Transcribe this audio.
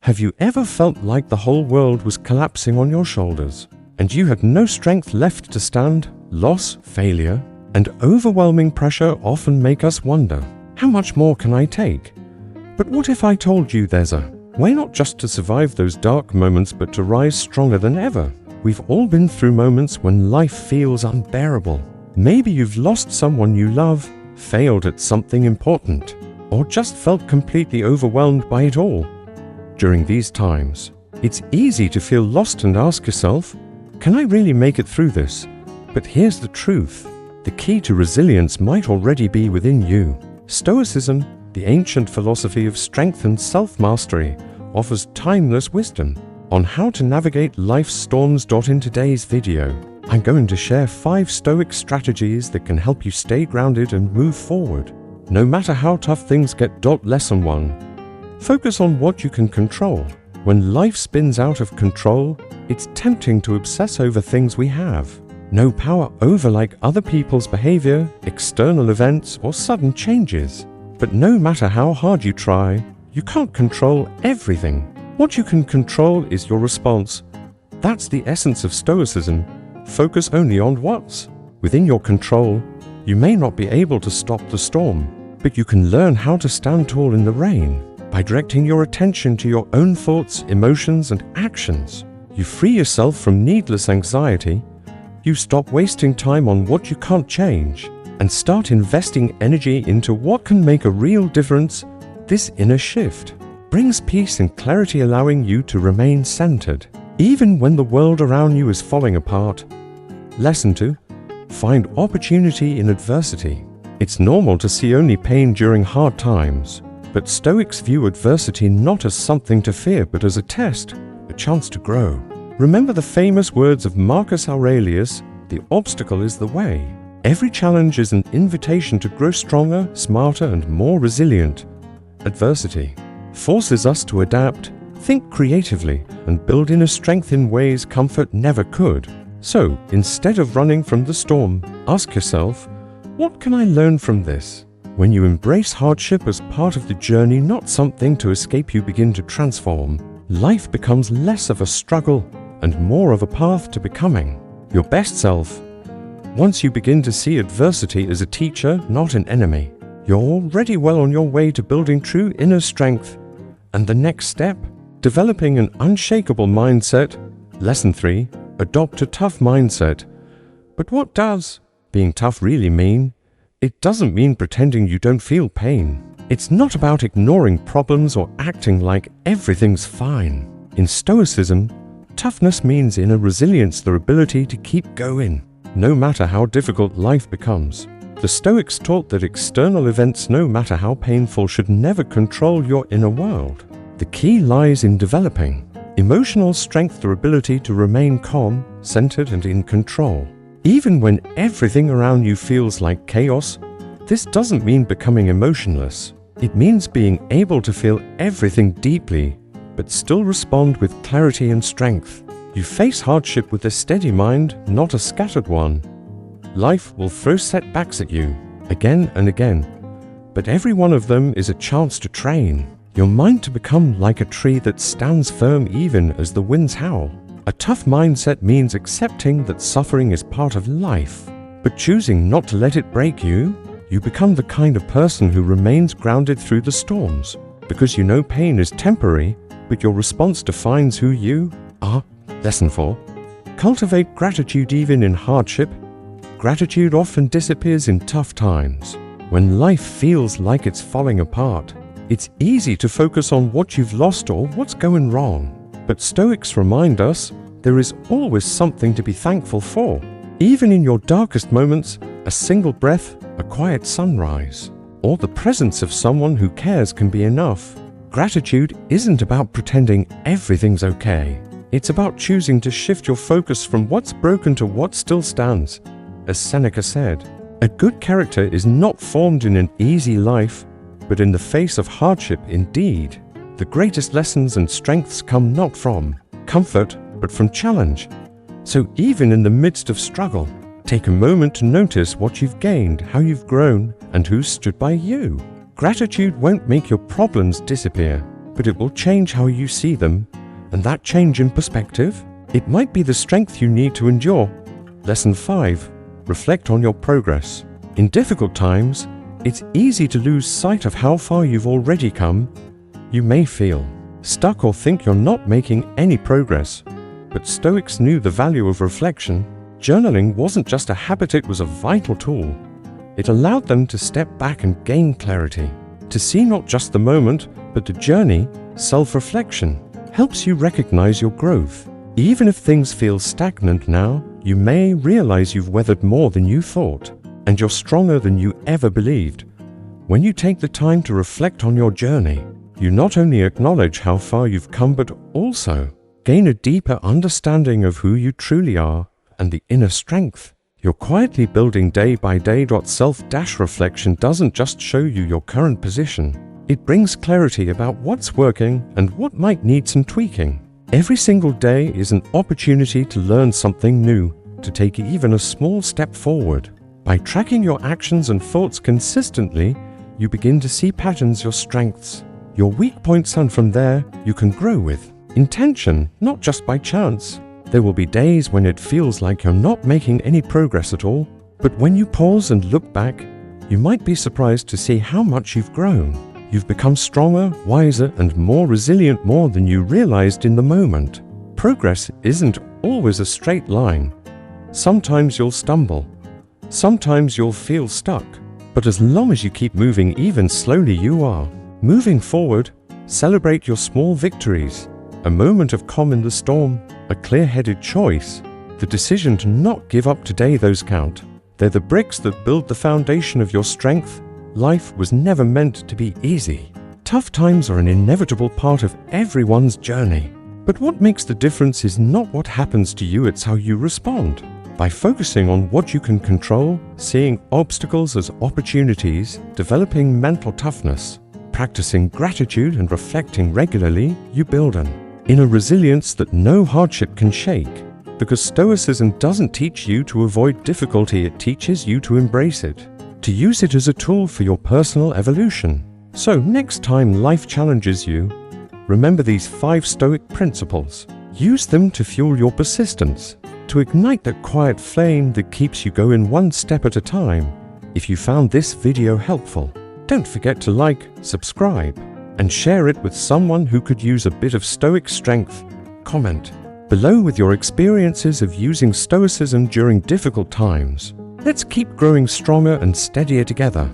Have you ever felt like the whole world was collapsing on your shoulders, and you had no strength left to stand? Loss, failure, and overwhelming pressure often make us wonder, how much more can I take? But what if I told you there's a way not just to survive those dark moments, but to rise stronger than ever? We've all been through moments when life feels unbearable. Maybe you've lost someone you love, failed at something important, or just felt completely overwhelmed by it all. During these times, it's easy to feel lost and ask yourself, can I really make it through this? But here's the truth. The key to resilience might already be within you. Stoicism, the ancient philosophy of strength and self-mastery, offers timeless wisdom on how to navigate life's storms. In today's video, I'm going to share 5 Stoic strategies that can help you stay grounded and move forward, no matter how tough things get. Lesson 1. Focus on what you can control. When life spins out of control, it's tempting to obsess over things we have no power over, like other people's behavior, external events, or sudden changes. But no matter how hard you try, you can't control everything. What you can control is your response. That's the essence of Stoicism. Focus only on what's within your control. You may not be able to stop the storm, but you can learn how to stand tall in the rain. By directing your attention to your own thoughts, emotions, and actions, you free yourself from needless anxiety. You stop wasting time on what you can't change and start investing energy into what can make a real difference. This inner shift brings peace and clarity, allowing you to remain centered, even when the world around you is falling apart. Lesson 2. Find opportunity in adversity. It's normal to see only pain during hard times, but Stoics view adversity not as something to fear, but as a test, a chance to grow. Remember the famous words of Marcus Aurelius, "The obstacle is the way." Every challenge is an invitation to grow stronger, smarter, and more resilient. Adversity forces us to adapt, think creatively, and build inner strength in ways comfort never could. So, instead of running from the storm, ask yourself, what can I learn from this? When you embrace hardship as part of the journey, not something to escape, you begin to transform. Life becomes less of a struggle and more of a path to becoming your best self. Once you begin to see adversity as a teacher, not an enemy, you're already well on your way to building true inner strength. And the next step? Developing an unshakable mindset. Lesson 3. Adopt a tough mindset. But what does being tough really mean? It doesn't mean pretending you don't feel pain. It's not about ignoring problems or acting like everything's fine. In Stoicism, toughness means inner resilience, the ability to keep going, no matter how difficult life becomes. The Stoics taught that external events, no matter how painful, should never control your inner world. The key lies in developing emotional strength, the ability to remain calm, centered, and in control, even when everything around you feels like chaos. This doesn't mean becoming emotionless. It means being able to feel everything deeply, but still respond with clarity and strength. You face hardship with a steady mind, not a scattered one. Life will throw setbacks at you, again and again, but every one of them is a chance to train your mind to become like a tree that stands firm even as the winds howl. A tough mindset means accepting that suffering is part of life, but choosing not to let it break you. You become the kind of person who remains grounded through the storms, because you know pain is temporary, but your response defines who you are. Lesson 4. Cultivate gratitude even in hardship. Gratitude often disappears in tough times. When life feels like it's falling apart, it's easy to focus on what you've lost or what's going wrong. But Stoics remind us there is always something to be thankful for. Even in your darkest moments, a single breath, a quiet sunrise, or the presence of someone who cares can be enough. Gratitude isn't about pretending everything's okay. It's about choosing to shift your focus from what's broken to what still stands. As Seneca said, a good character is not formed in an easy life, but in the face of hardship indeed. The greatest lessons and strengths come not from comfort, but from challenge. So even in the midst of struggle, take a moment to notice what you've gained, how you've grown, and who stood by you. Gratitude won't make your problems disappear, but it will change how you see them, and that change in perspective, it might be the strength you need to endure. Lesson 5. Reflect on your progress. In difficult times, it's easy to lose sight of how far you've already come. You may feel stuck or think you're not making any progress, but Stoics knew the value of reflection. Journaling wasn't just a habit, it was a vital tool. It allowed them to step back and gain clarity, to see not just the moment, but the journey. Self-reflection helps you recognize your growth. Even if things feel stagnant now, you may realize you've weathered more than you thought, and you're stronger than you ever believed. When you take the time to reflect on your journey, you not only acknowledge how far you've come, but also gain a deeper understanding of who you truly are and the inner strength you're quietly building day by day. Self-reflection doesn't just show you your current position, it brings clarity about what's working and what might need some tweaking. Every single day is an opportunity to learn something new, to take even a small step forward. By tracking your actions and thoughts consistently, you begin to see patterns, your strengths, your weak points, and from there, you can grow with intention, not just by chance. There will be days when it feels like you're not making any progress at all, but when you pause and look back, you might be surprised to see how much you've grown. You've become stronger, wiser, and more resilient, more than you realized in the moment. Progress isn't always a straight line. Sometimes you'll stumble. Sometimes you'll feel stuck. But as long as you keep moving, even slowly, you are moving forward. Celebrate your small victories. A moment of calm in the storm, a clear-headed choice, the decision to not give up today, those count. They're the bricks that build the foundation of your strength. Life was never meant to be easy. Tough times are an inevitable part of everyone's journey. But what makes the difference is not what happens to you, it's how you respond. By focusing on what you can control, seeing obstacles as opportunities, developing mental toughness, practicing gratitude, and reflecting regularly, you build an inner resilience that no hardship can shake. Because Stoicism doesn't teach you to avoid difficulty, it teaches you to embrace it, to use it as a tool for your personal evolution. So next time life challenges you, remember these 5 Stoic principles. Use them to fuel your persistence, to ignite that quiet flame that keeps you going one step at a time. If you found this video helpful, don't forget to like, subscribe, and share it with someone who could use a bit of Stoic strength. Comment below with your experiences of using Stoicism during difficult times. Let's keep growing stronger and steadier together.